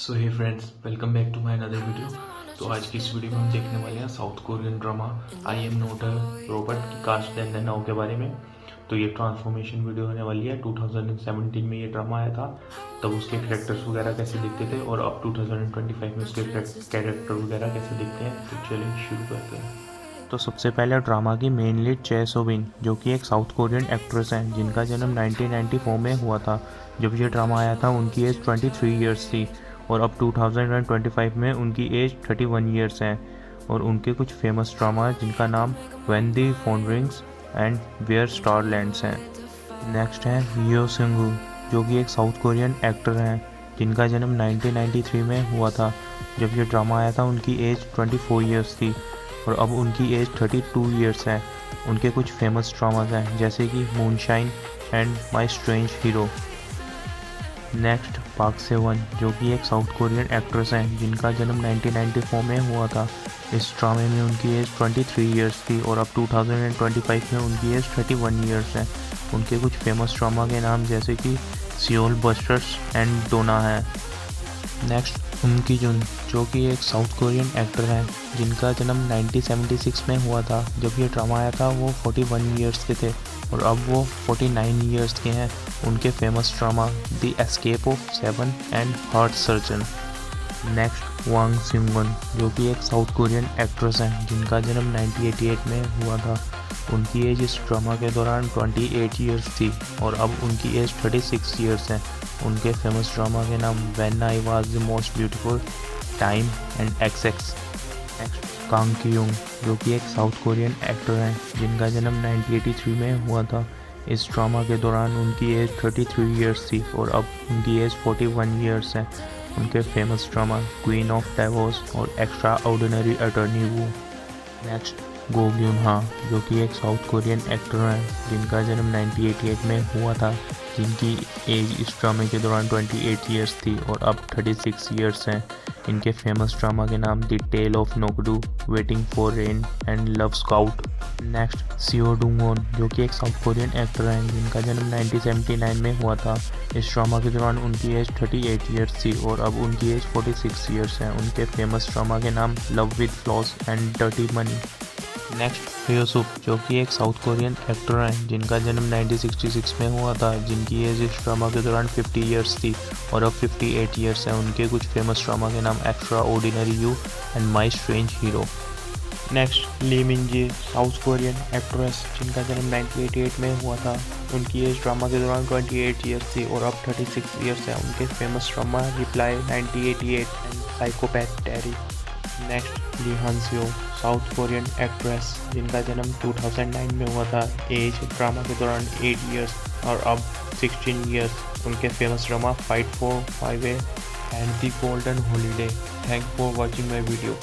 So hey friends, welcome back to my another video. तो आज की इस वीडियो में हम देखने वाले हैं south Korean drama I am not a robot की कास्ट एंड नाउ के बारे में। तो ये ट्रांसफॉर्मेशन वीडियो होने वाली है। 2017 में ये ड्रामा आया था, तब उसके कैरेक्टर्स वगैरह कैसे दिखते थे और अब 2025 में उसके कैरेक्टर वगैरह कैसे दिखते हैं। तो चलिए शुरू करते हैं। तो सबसे पहले ड्रामा की मेन लीड चे सोबिन, जो कि एक साउथ कोरियन एक्ट्रेस हैं जिनका जन्म 1994 में हुआ था। जब ये ड्रामा आया था उनकी एज 23 ईयर्स थी और अब 2025 में उनकी एज 31 ईयर्स है। और उनके कुछ फेमस ड्रामा जिनका नाम when the phone rings and where star lands हैं। नेक्स्ट है यो सिंगू, जो कि एक साउथ कोरियन एक्टर हैं जिनका जन्म 1993 में हुआ था। जब ये ड्रामा आया था उनकी एज 24 ईयर्स थी और अब उनकी एज 32 ईयर्स है। उनके कुछ फेमस ड्रामाज हैं जैसे कि moonshine and my strange hero. Next park seven, जो कि एक साउथ कोरियन एक्ट्रेस हैं जिनका जन्म 1994 में हुआ था। इस ड्रामे में उनकी एज 23 ईयर्स थी और अब 2025 में उनकी एज 31 ईयर्स है। उनके कुछ फेमस ड्रामा के नाम जैसे कि सियोल बस्टर्स एंड डोना है। नेक्स्ट उनकी जुन, जो कि एक साउथ कोरियन एक्टर हैं जिनका जन्म 1976 में हुआ था। जब ये ड्रामा आया था वो 41 ईयर्स के थे और अब वो 49 ईयर्स के हैं। उनके famous drama the escape of seven and heart surgeon. Next Wang सिंगन, जो कि एक साउथ कोरियन एक्ट्रेस हैं जिनका जन्म 1988 में हुआ था। उनकी एज इस ड्रामा के दौरान 28 ईयर्स थी और अब उनकी एज 36 ईयर्स है। उनके फेमस ड्रामा के नाम when I was the most beautiful, time and X. Next Kang Ki-young, जो कि एक साउथ कोरियन एक्टर हैं जिनका जन्म 1983 में हुआ था। इस ड्रामा के दौरान उनकी एज 33 ईयर्स थी और अब उनकी एज 41 ईयर्स है। उनके famous drama queen of divorce और एक्स्ट्रा ऑर्डिनरी अटर्नी वू। नेक्स्ट गो ग्यून हा, जो कि एक साउथ कोरियन एक्टर हैं जिनका जन्म 1988 में हुआ था। जिनकी एज इस ड्रामे के दौरान 28 ईयर्स थी और अब 36 ईयर्स हैं। इनके फेमस ड्रामा के नाम the tale of Nokdu, waiting for rain and love scout. Next Seo Dongwon, जो कि एक साउथ कोरियन एक्टर हैं जिनका जन्म 1979 में हुआ था। इस ड्रामा के दौरान उनकी एज 38 ईयर्स थी और अब उनकी एज 46 ईयर्स है। उनके फेमस ड्रामा के नाम love with flaws and dirty money. Next Hyoseop, जो कि एक साउथ कोरियन एक्टर हैं जिनका जन्म 1966 में हुआ था। जिनकी एज इस ड्रामा के दौरान 50 ईयर्स थी और अब 58 ईयर्स हैं। उनके कुछ फेमस ड्रामा के नाम extraordinary you and my strange hero. Next Lee Minji, South Korean actress जिनका जन्म 1988 में हुआ था। उनकी एज ड्रामा के दौरान 28 ईयर्स थी और अब 36 ईयर्स है। उनके famous drama reply 1988 and psychopath टेरी। Next Lee Hanseo, South Korean actress जिनका जन्म 2009 में हुआ था। एज ड्रामा के दौरान 8 ईयर्स और अब 16 ईयर्स। उनके famous drama fight for 5A and the golden holiday. Thank for watching my video.